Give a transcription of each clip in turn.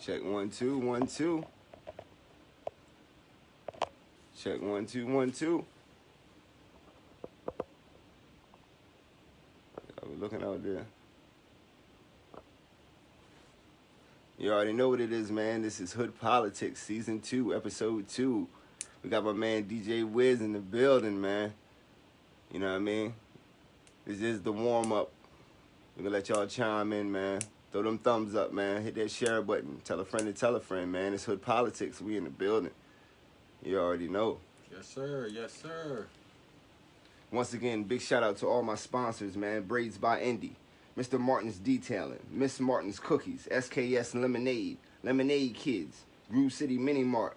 Check 1 2 1 2. Check 1 2 1 2. We're looking out there. You already know what it is, man. This is Hood Politics, Season 2, Episode 2. We got my man DJ.WIZ in the building, man. You know what I mean? This is the warm-up. We're going to let y'all chime in, man. Throw them thumbs up, man. Hit that share button. Tell a friend to tell a friend, man. It's Hood Politics. We in the building. You already know. Yes, sir. Yes, sir. Once again, big shout out to all my sponsors, man. Braids by Indy, Mr. Martin's Detailing, Miss Martin's Cookies, SKS Lemonade, Lemonade Kids, Groove City Mini Mart,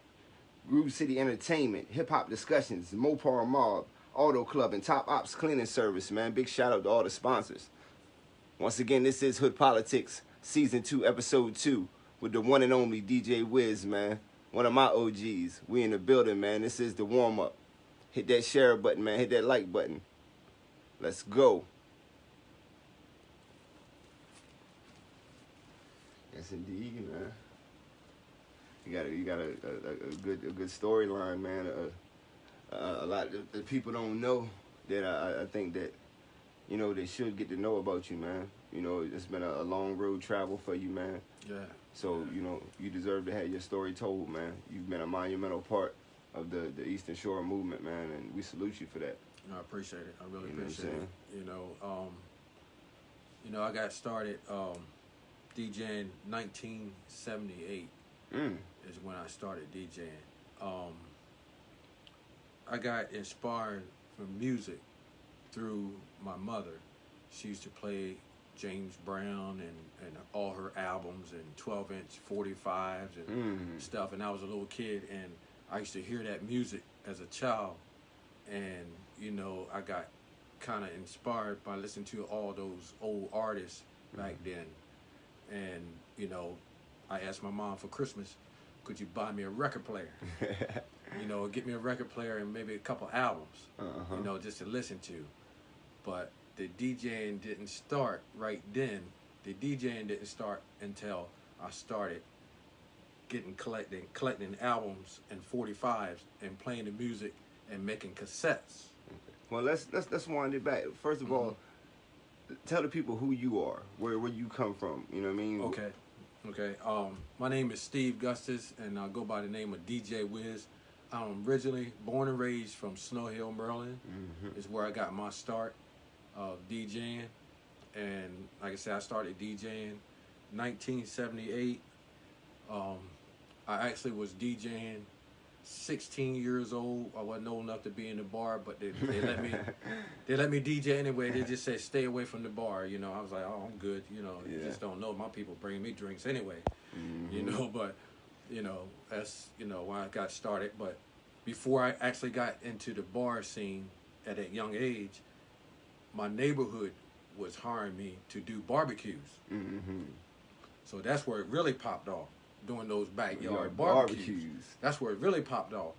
Groove City Entertainment, Hip Hop Discussions, Mopar Mob, Auto Club, and Top Ops Cleaning Service, man. Big shout out to all the sponsors. Once again, this is Hood Politics, Season 2, Episode 2, with the one and only DJ.WIZ, man. One of my OGs. We in the building, man. This is the warm-up. Hit that share button, man. Hit that like button. Let's go. Yes, indeed, man. You got a good storyline, man. A lot of the people don't know that I think that, you know, they should get to know about you, man. You know, it's been a long road travel for you, man. Yeah. So, you know, you deserve to have your story told, man. You've been a monumental part of the Eastern Shore movement, man, and we salute you for that. I appreciate it. I really You know appreciate it. You know, I got started DJing 1978 is when I started DJing. I got inspired from music through my mother. She used to play James Brown and all her albums and 12-inch 45s and stuff. And I was a little kid, and I used to hear that music as a child. And, you know, I got kind of inspired by listening to all those old artists back then. And, you know, I asked my mom for Christmas, could you buy me a record player? You know, get me a record player and maybe a couple albums, you know, just to listen to. But the DJing didn't start right then. The DJing didn't start until I started collecting albums and 45s and playing the music and making cassettes. Well, let's wind it back. First of all, tell the people who you are, where you come from. You know what I mean? Okay. My name is Steve Gustis, and I go by the name of DJ.WIZ. I'm originally born and raised from Snow Hill, Maryland. Is where I got my start of DJing. And like I said, I started DJing 1978. I actually was DJing 16 years old. I wasn't old enough to be in the bar, but they let me DJ anyway. They just said stay away from the bar. You know, I was like, oh, I'm good. You know, you just don't know. My people bringing me drinks anyway. You know, but you know, that's, you know, why I got started. But before I actually got into the bar scene at a young age, my neighborhood was hiring me to do barbecues. So that's where it really popped off, doing those backyard barbecues. That's where it really popped off.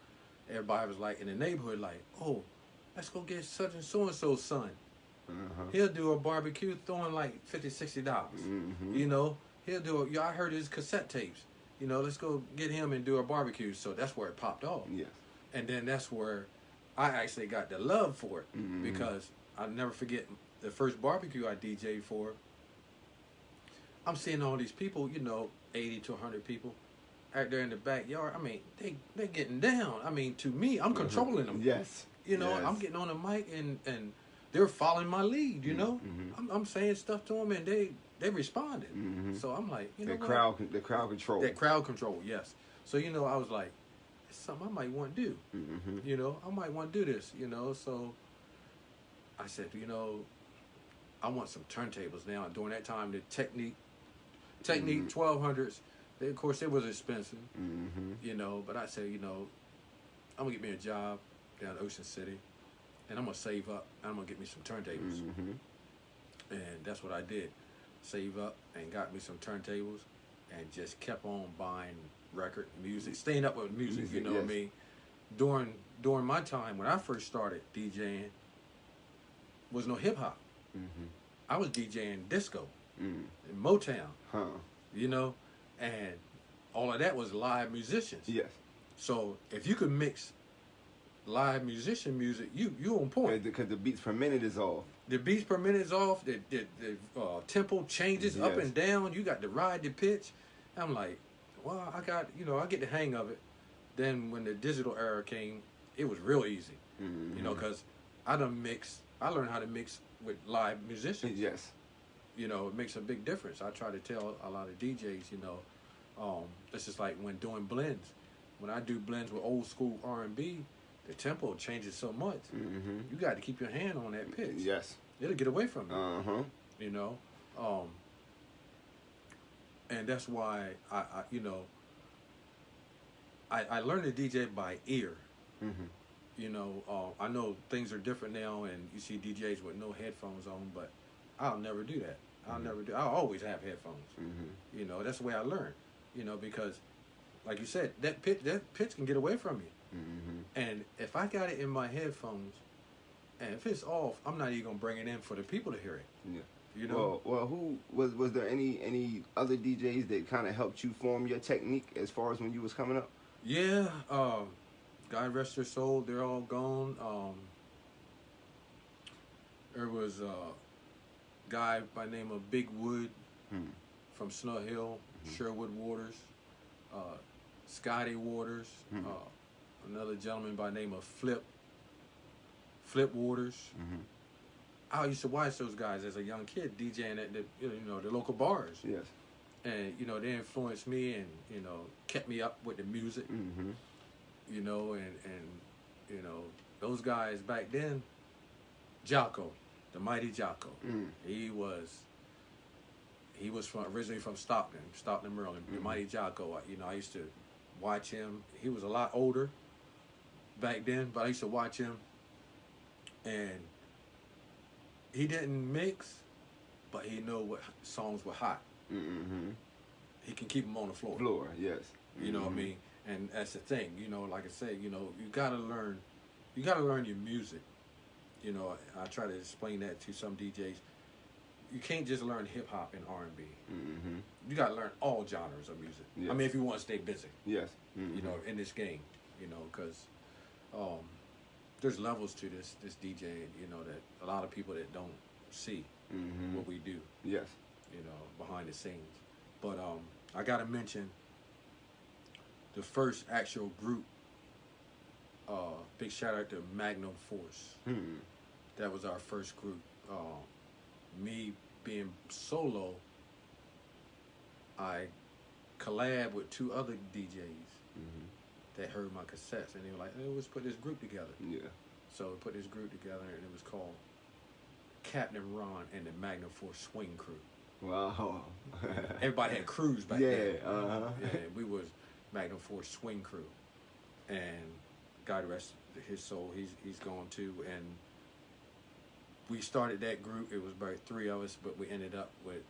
Everybody was like in the neighborhood, like, oh, let's go get such and so-and-so's son. He'll do a barbecue throwing like $50, $60. You know, he'll do I heard his cassette tapes. You know, let's go get him and do a barbecue. So that's where it popped off. Yes. And then that's where I actually got the love for it, because I'll never forget the first barbecue I DJ'd for. I'm seeing all these people, you know, 80 to 100 people out there in the backyard. I mean, they getting down. I mean, to me, I'm controlling them. Yes. You know, I'm getting on the mic and they're following my lead, you know. I'm saying stuff to them and they responded. So I'm like, you know, the crowd control. That crowd control, yes. So, you know, I was like, it's something I might want to do. You know, I might want to do this, you know. So I said, you know, I want some turntables now. During that time, the Technique 1200s, of course, it was expensive, you know. But I said, you know, I'm going to get me a job down in Ocean City, and I'm going to save up, and I'm going to get me some turntables. And that's what I did. Save up and got me some turntables and just kept on buying record music, staying up with music, you know what I mean? During my time, when I first started DJing, was no hip-hop. I was DJing disco in Motown, you know, and all of that was live musicians. Yes. So if you could mix live musician music, you on point. Because the beats per minute is off. The beats per minute is off. The tempo changes up and down. You got to ride the pitch. I'm like, well, I get the hang of it. Then when the digital era came, it was real easy. Because I learned how to mix with live musicians. Yes. It makes a big difference. I try to tell a lot of DJs, this is like when doing blends. When I do blends with old school R&B, the tempo changes so much. You got to keep your hand on that pitch. Yes. It'll get away from you. And that's why I learned to DJ by ear. I know things are different now, and you see DJs with no headphones on, but I'll never do that. I'll always have headphones. That's the way I learn. Because, like you said, that pitch can get away from you. And if I got it in my headphones, and if it's off, I'm not even gonna bring it in for the people to hear it. Yeah. Well, who was there any other DJs that kind of helped you form your technique as far as when you was coming up? Yeah. God rest their soul, they're all gone. There was a guy by the name of Big Wood from Snow Hill, Sherwood Waters, Scotty Waters, another gentleman by the name of Flip Waters. I used to watch those guys as a young kid DJing at the local bars. Yes. And they influenced me and kept me up with the music. And those guys back then, Jocko, the mighty Jocko. He was originally from Stockton, Maryland. The mighty Jocko. I used to watch him. He was a lot older back then, but I used to watch him, and he didn't mix, but he know what songs were hot. He can keep them on the floor. Yes. You know what I mean? And that's the thing. Like I say, you gotta learn your music. I try to explain that to some DJs. You can't just learn hip hop and R&B. You gotta learn all genres of music. Yes. I mean, if you want to stay busy. Yes. In this game. Because there's levels to this DJ. That a lot of people that don't see what we do. Yes. Behind the scenes. But I gotta mention the first actual group. Big shout out to Magnum Force. That was our first group. Me being solo, I collabed with two other DJs that heard my cassettes, and they were like, "Hey, let's put this group together." Yeah. So we put this group together, and it was called Captain Ron and the Magnum Force Swing Crew. Wow. Everybody had crews back then. Yeah. Yeah, we was Magnum Force Swing Crew, and God rest his soul, he's gone too. And we started that group. It was about 3 of us, but we ended up with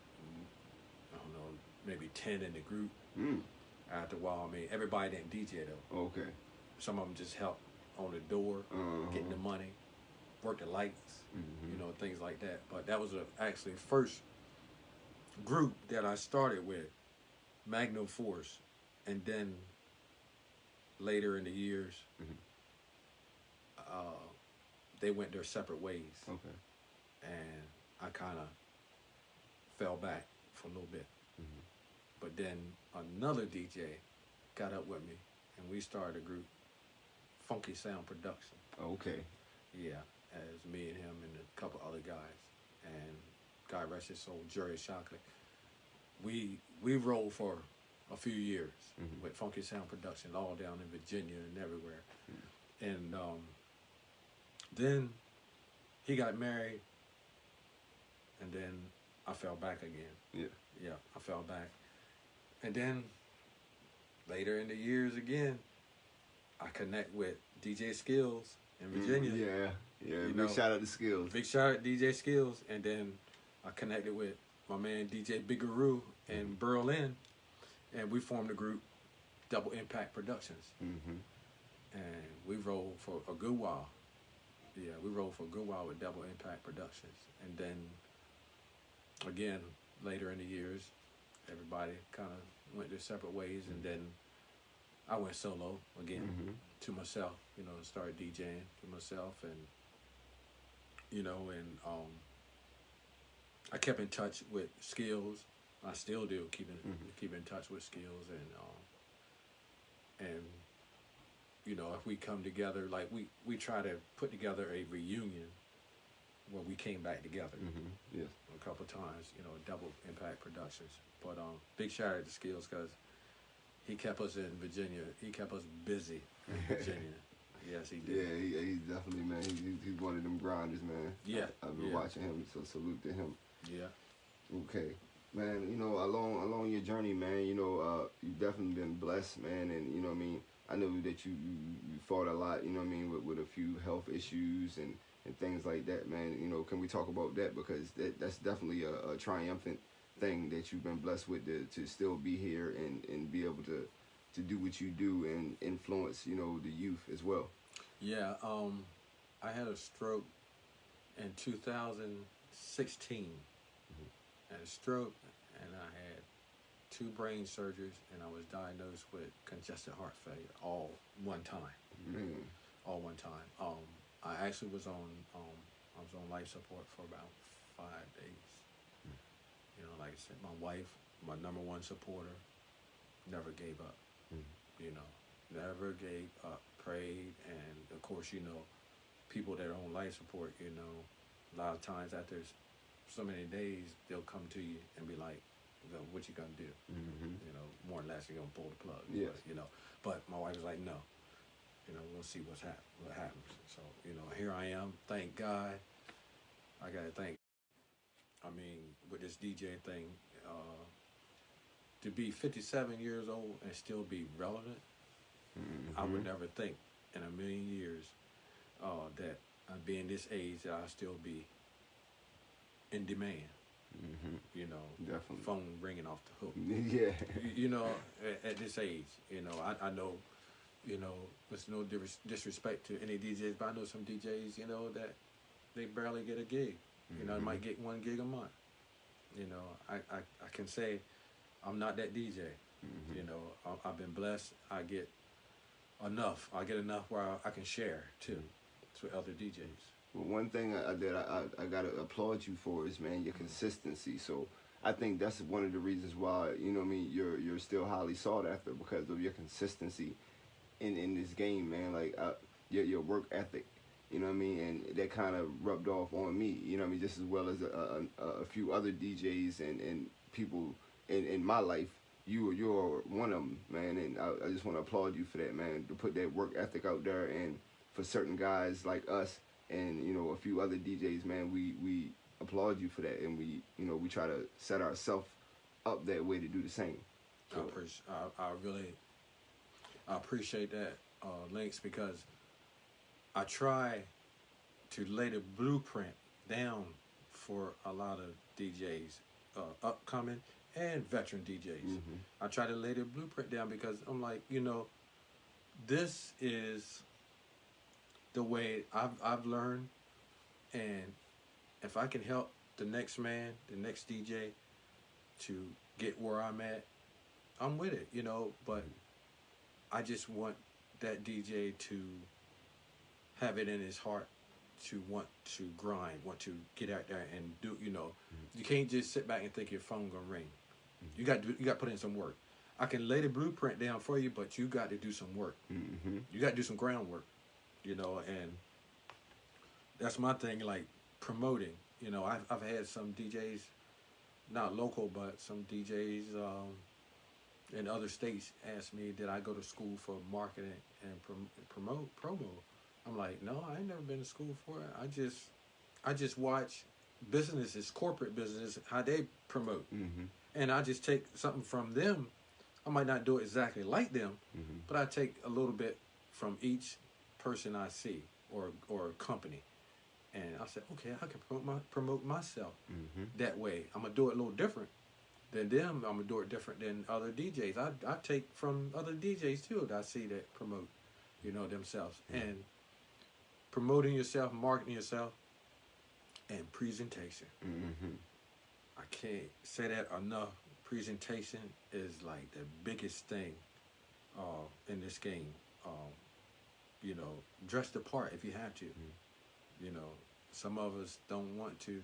maybe 10 in the group. After a while, I mean, everybody didn't DJ though. Okay. Some of them just helped on the door, getting the money, work the lights, things like that. But that was actually first group that I started with, Magnum Force, and then later in the years, they went their separate ways. Okay. And I kind of fell back for a little bit. But then another DJ got up with me, and we started a group, Funky Sound Production. Okay. Yeah, as me and him and a couple other guys. And God rest his soul, Jerry Shockley. We rolled for a few years with Funky Sound Production, all down in Virginia and everywhere. And then he got married, and then I fell back again. Yeah, I fell back. And then later in the years again, I connect with DJ Skills in Virginia. Big shout out to Skills. Big shout out to DJ Skills. And then I connected with my man DJ Biggaroo in Berlin, and we formed the group Double Impact Productions. And we rolled for a good while. Yeah, we rolled for a good while with Double Impact Productions. And then again, later in the years, everybody kind of went their separate ways, and then I went solo again to myself, you know, started DJing to myself, and you know, and I kept in touch with Skills. I still do keep in touch with Skills, and you know, if we come together, like we try to put together a reunion where we came back together. Yes. A couple of times, you know, Double Impact Productions. But big shout out to Skills, because he kept us in Virginia. He kept us busy in Virginia. Yes, he did. Yeah, he's definitely, man. He's one of them grinders, man. Yeah. I've been watching him, so salute to him. Yeah. Okay. Man, you know, along your journey, man, you know, you've definitely been blessed, man, and, you know what I mean, I know that you fought a lot, you know what I mean, with a few health issues and things like that, man. You know, can we talk about that? Because that's definitely a triumphant thing that you've been blessed with, to still be here and be able to do what you do and influence, you know, the youth as well. Yeah, I had a stroke in 2016. I had a stroke, and I had 2 brain surgeries, and I was diagnosed with congestive heart failure all one time. All one time. I actually was on life support for about 5 days. You know, like I said, my wife, my #1 supporter, never gave up. You know, never gave up. Prayed, and of course, you know, people that are on life support, you know, a lot of times after so many days, they'll come to you and be like, well, what you gonna do? You know, more or less you're gonna pull the plug. Yes. But, you know, but my wife was like, no, you know, we'll see what happens. So, you know, here I am. Thank God. I gotta thank. I mean, with this DJ thing, to be 57 years old and still be relevant, I would never think in a million years that being this age that I'll still be in demand. You know, definitely. Phone ringing off the hook. Yeah. You know, at this age, you know, I know, you know, there's no disrespect to any DJs, but I know some DJs, you know, that they barely get a gig. You know, they might get 1 gig a month. You know, I can say I'm not that DJ. You know, I've been blessed. I get enough. I get enough where I can share too to other DJs. Well, one thing that I gotta applaud you for is, man, your consistency. So I think that's one of the reasons why, you know what I mean, you're still highly sought after, because of your consistency in this game, man. Like your work ethic, you know what I mean, and that kind of rubbed off on me, you know what I mean, just as well as a few other DJs and people in my life. You're one of them, man, and I just want to applaud you for that, man, to put that work ethic out there. And for certain guys like us and, you know, a few other DJs, man, we applaud you for that, and we try to set ourselves up that way to do the same. So, I really appreciate that, LYNX, because I try to lay the blueprint down for a lot of DJs, upcoming and veteran DJs. I try to lay the blueprint down because I'm like, you know, this is the way I've learned, and if I can help the next man, the next DJ, to get where I'm at, I'm with it, you know. But I just want that DJ to have it in his heart to want to grind, want to get out there and do, you know. You can't just sit back and think your phone gonna ring. You got to put in some work. I can lay the blueprint down for you, but you got to do some work. You got to do some groundwork, you know. And that's my thing, like promoting. You know, I've had some DJs, not local, but some DJs in other states ask me, did I go to school for marketing and promo? I'm like, no, I ain't never been to school for it. I just watch businesses, corporate businesses, how they promote. And I just take something from them. I might not do it exactly like them, but I take a little bit from each person I see or company. And I said, okay, I can promote myself that way. I'm going to do it a little different than them. I'm going to do it different than other DJs. I take from other DJs too that I see that promote, you know, themselves. And promoting yourself, marketing yourself, and presentation. I can't say that enough. presentation is like the biggest thing in this game. You know, dress the part if you have to. You know, some of us don't want to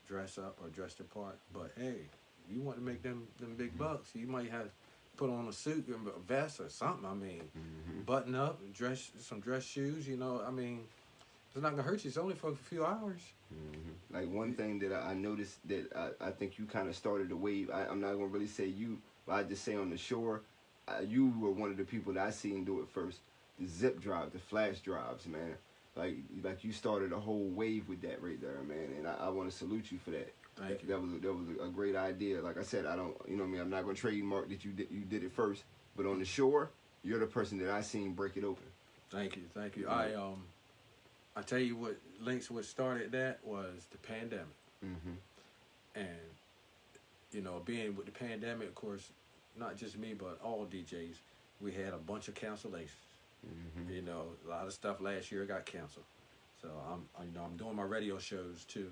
dress up or dress the part, but hey, you want to make them big bucks, you might have to put on a suit, a vest or something. I mean, button up, dress some dress shoes. You know, I mean, it's not gonna hurt you. It's only for a few hours. Like one thing that I noticed that I think you kind of started the wave. I'm not gonna really say you, but I just say on the shore, you were one of the people that I seen do it first. The zip drive, the flash drives, man. Like you started a whole wave with that right there, man. And I want to salute you for that. Thank you. That was a great idea. Like I said, I don't, you know what I mean. I'm not gonna trademark that you did it first, but on the shore, you're the person that I seen break it open. Thank you, thank you. I tell you what, LYNX, what started that was the pandemic. And, you know, being with the pandemic, of course, not just me, but all DJs, we had a bunch of cancellations. You know, a lot of stuff last year got canceled. So I'm doing my radio shows too,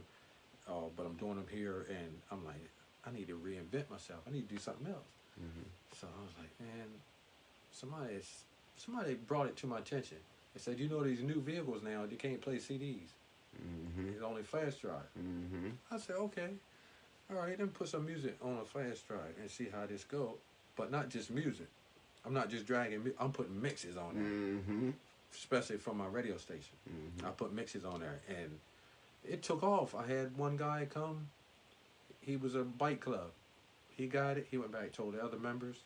but I'm doing them here, and I'm like, I need to reinvent myself. I need to do something else. So I was like, man, somebody brought it to my attention. They said, you know, these new vehicles now, you can't play CDs. It's only flash drive. I said, okay, all right, then put some music on a flash drive and see how this go. But not just music. I'm not just dragging, I'm putting mixes on there, especially from my radio station. I put mixes on there, and it took off. I had one guy come, he was a bike club. He got it, he went back, told the other members.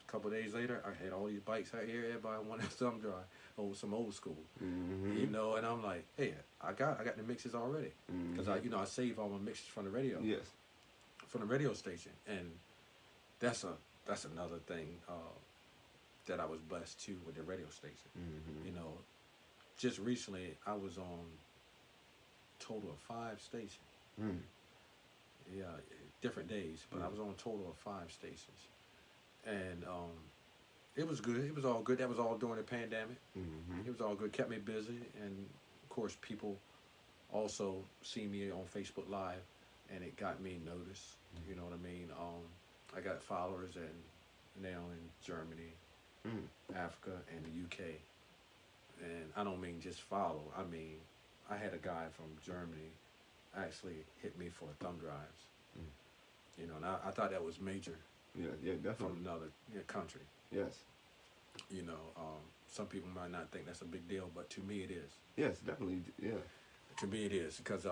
A couple of days later, I had all these bikes out here, everybody wanted some drive, some old school. You know, and I'm like, hey, I got the mixes already. Because I save all my mixes from the radio. Yes. From the radio station. And that's another thing that I was blessed too with the radio station. You know, just recently I was on a total of 5 stations. Yeah, different days, but I was on a total of 5 stations. And it was good. It was all good. That was all during the pandemic. It was all good. Kept me busy. And of course, people also see me on Facebook Live, and it got me noticed. You know what I mean? I got followers now in Germany, Africa, and the UK. And I don't mean just follow. I mean, I had a guy from Germany actually hit me for thumb drives. You know, and I thought that was major. Yeah, definitely. From another country. Yes. You know, some people might not think that's a big deal, but to me it is. Yes, definitely. Yeah. To me it is, because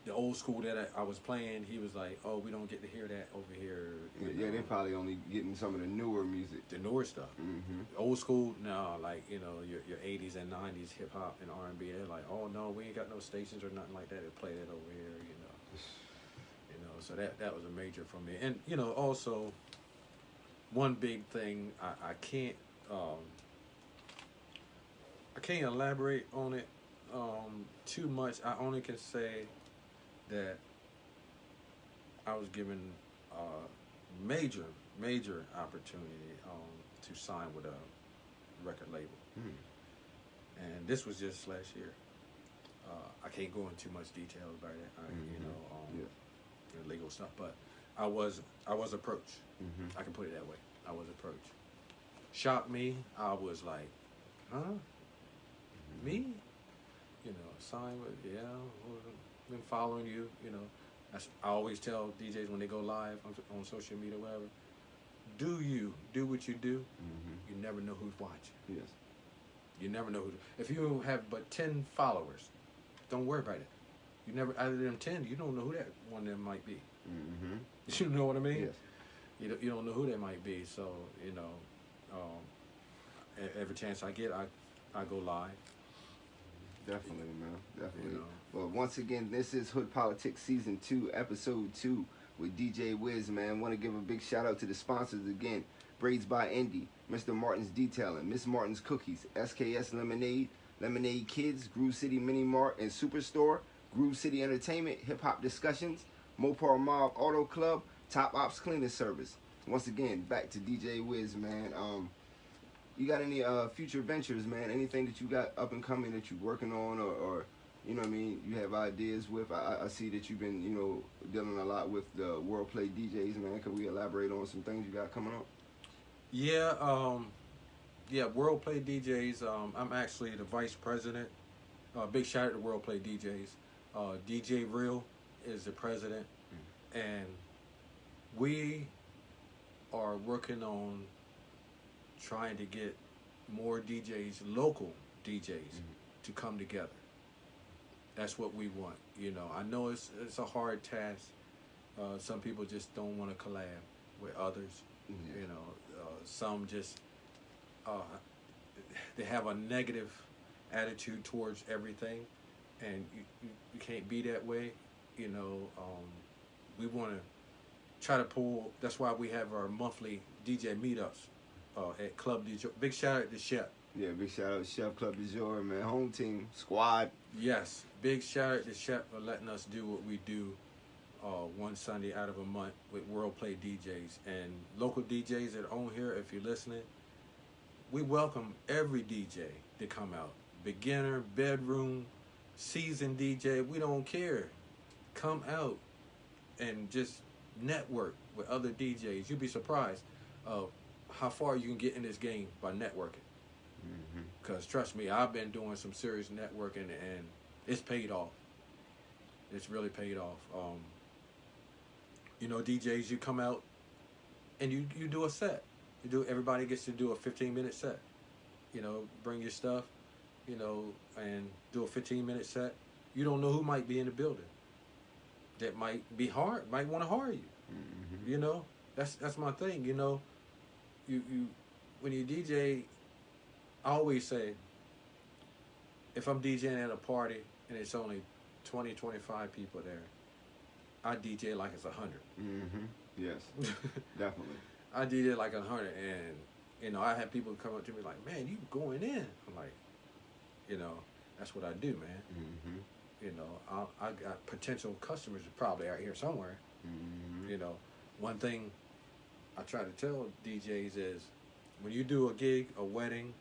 the old school that I was playing, he was like, "Oh, we don't get to hear that over here." Yeah, they're probably only getting some of the newer music. The newer stuff. The old school, no, like, you know, your 80s and 90s hip hop and R&B. They're like, "Oh no, we ain't got no stations or nothing like that to play that over here." You know. So that was a major for me. And, you know, also one big thing, I can't elaborate on it too much. I only can say that I was given a major opportunity to sign with a record label. And this was just last year. I can't go into too much detail about it. You know, the legal stuff, but I was approached. I can put it that way. I was approached. Shocked me. I was like, huh? Me? You know, sign with, been following you. You know, I always tell DJs when they go live on social media, whatever, do what you do. You never know who's watching. Yes. You never know who. If you have but 10 followers, don't worry about it. You never, out of them 10, you don't know who that one of them might be. You know what I mean? Yes. You don't know who that might be. So, you know, every chance I get, I go live. Definitely, man. Definitely. You know. Well, once again, this is Hood Politics Season 2, Episode 2 with DJ.WIZ, man. Want to give a big shout out to the sponsors again. Braids by Indy, Mr. Martin's Detailing, Miss Martin's Cookies, SKS Lemonade, Lemonade Kids, Groove City Mini Mart and Superstore, Groove City Entertainment, Hip Hop Discussions, Mopar Mob Auto Club, Top Ops Cleaning Service. Once again, back to DJ.WIZ, man. You got any future ventures, man? Anything that you got up and coming that you're working on, or you know what I mean, you have ideas with. I see that you've been, you know, dealing a lot with the World Play DJs, man. Could we elaborate on some things you got coming up? Yeah, yeah, World Play DJs. I'm actually the vice president. Big shout out to World Play DJs. DJ Real is the president, and we are working on trying to get more DJs, local DJs, to come together. That's what we want. You know, I know it's a hard task. Some people just don't want to collab with others. You know, some just they have a negative attitude towards everything, and you can't be that way. You know, we want to try to pull. That's why we have our monthly DJ meetups at Club DJ. Big shout out to Chef. Yeah, big shout out to Chef Club du Jour, man. Home team, squad. Yes, big shout out to Chef for letting us do what we do one Sunday out of a month with World Play DJs. And local DJs that are on here, if you're listening, we welcome every DJ to come out. Beginner, bedroom, seasoned DJ, we don't care. Come out and just network with other DJs. You'll be surprised how far you can get in this game by networking. Because trust me, I've been doing some serious networking, and it's paid off. It's really paid off. You know, DJs, you come out and you do a set. Everybody gets to do a 15-minute set. You know, bring your stuff, you know, and do a 15-minute set. You don't know who might be in the building. That might be hard, might want to hire you. You know, that's my thing. You know, you when you DJ, I always say, if I'm DJing at a party and it's only 20, 25 people there, I DJ like it's 100. Yes, definitely. I DJ like 100, and you know, I have people come up to me like, "Man, you going in?" I'm like, you know, that's what I do, man. You know, I got potential customers probably out here somewhere. You know, one thing I try to tell DJs is, when you do a gig, a wedding,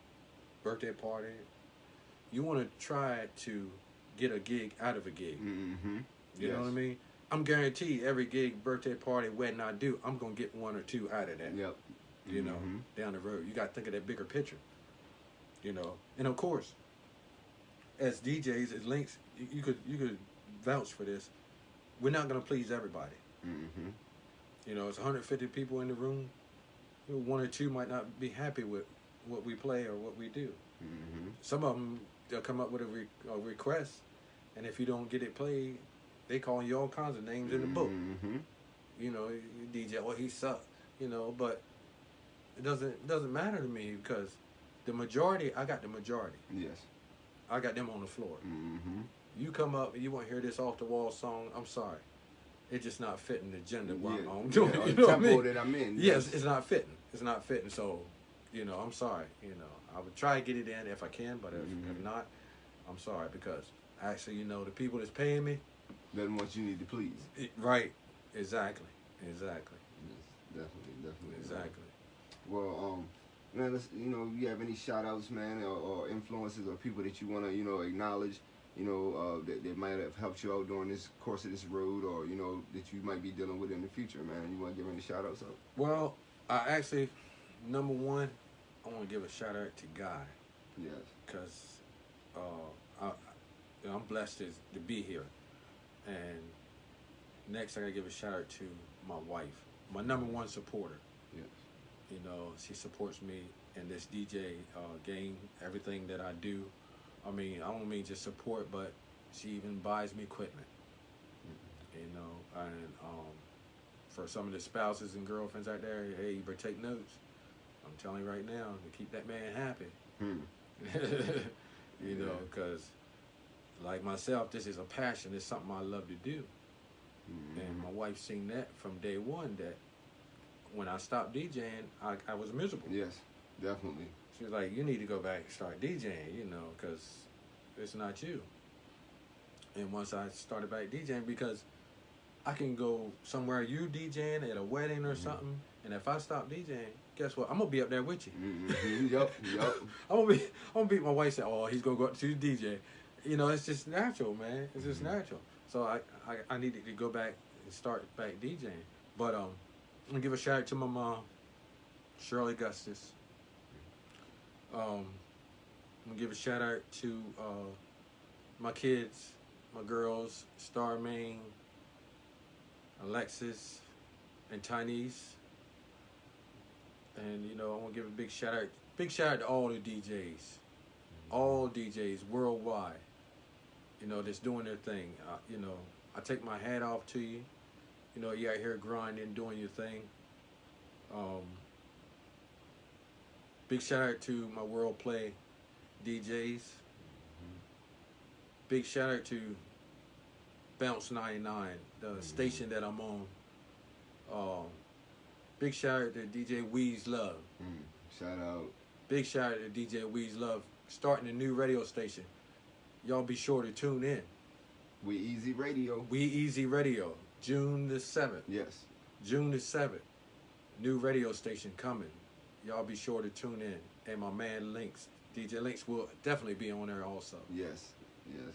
birthday party, you want to try to get a gig out of a gig. You know what I mean? I'm guaranteed every gig, birthday party, wedding I do, I'm going to get one or two out of that. Yep. You know, down the road. You got to think of that bigger picture. You know, and of course, as DJs, as LYNX, you could vouch for this. We're not going to please everybody. You know, it's 150 people in the room. You know, one or two might not be happy with what we play or what we do. Some of them, they'll come up with a request, and if you don't get it played, they call you all kinds of names in the book. You know, DJ, well, he sucked. You know, but it doesn't matter to me, because the majority, I got the majority. Yes. I got them on the floor. You come up and you want to hear this off the wall song, I'm sorry. It's just not fitting the agenda what I'm doing. You know what I mean? That I'm in. Yes, it's not fitting. It's not fitting. So, you know, I'm sorry. You know, I would try to get it in if I can, but if not, I'm sorry, because actually, you know, the people that's paying me, doesn't want you need to please. Right. Exactly. Yes, definitely. Exactly. Well, man, let's, you know, you have any shout outs, man, or influences or people that you want to, you know, acknowledge, you know, that might have helped you out during this course of this road, or, you know, that you might be dealing with in the future, man? You want to give any shout outs out? Well, I actually, number one, I want to give a shout out to Guy. Yes. Because I'm blessed to be here. And next, I got to give a shout out to my wife, my number one supporter. Yes. You know, she supports me in this DJ game, everything that I do. I mean, I don't mean just support, but she even buys me equipment. You know, and for some of the spouses and girlfriends out there, hey, you better take notes. I'm telling you right now, to keep that man happy. You know, because like myself, this is a passion. It's something I love to do. And my wife seen that from day one, that when I stopped DJing, I was miserable. Yes, definitely. She was like, you need to go back and start DJing, you know, because it's not you. And once I started back DJing, because I can go somewhere you DJing at a wedding or something, and if I stop DJing, guess what? I'm gonna be up there with you. Yup. I'm gonna be. My wife said, "Oh, he's gonna go up to the DJ." You know, it's just natural, man. It's just natural. So I needed to go back and start back DJing. But I'm gonna give a shout out to my mom, Shirley Gustis. I'm gonna give a shout out to my kids, my girls, Starmaine, Alexis, and Tynese. And you know, I want to give a big shout out to all the DJs, all DJs worldwide. You know, that's doing their thing. You know, I take my hat off to you. You know, you out here grinding, doing your thing. Big shout out to my World Play DJs. Big shout out to Bounce 99, the station that I'm on. Big shout out to DJ.WIZ Love. Shout out. Big shout out to DJ.WIZ Love, starting a new radio station. Y'all be sure to tune in. We Easy Radio. We Easy Radio, June the 7th. Yes. June the 7th. New radio station coming. Y'all be sure to tune in. And my man LYNX, DJ LYNX will definitely be on there also. Yes. Yes.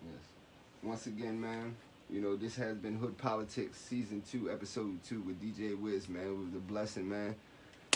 Yes. Once again, man, you know, this has been Hood Politics Season 2, Episode 2 with DJ.WIZ, man. It was a blessing, man,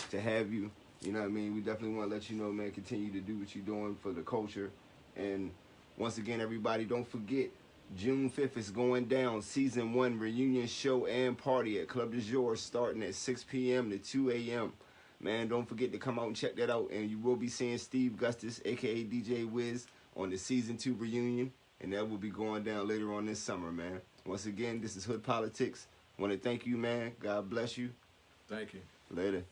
to have you. You know what I mean? We definitely want to let you know, man, continue to do what you're doing for the culture. And once again, everybody, don't forget, June 5th is going down. Season 1 reunion show and party at Club du Jour starting at 6 p.m. to 2 a.m. Man, don't forget to come out and check that out. And you will be seeing Steve Gustis, a.k.a. DJ.WIZ, on the Season 2 reunion. And that will be going down later on this summer, man. Once again, this is Hood Politics. Want to thank you, man. God bless you. Thank you. Later.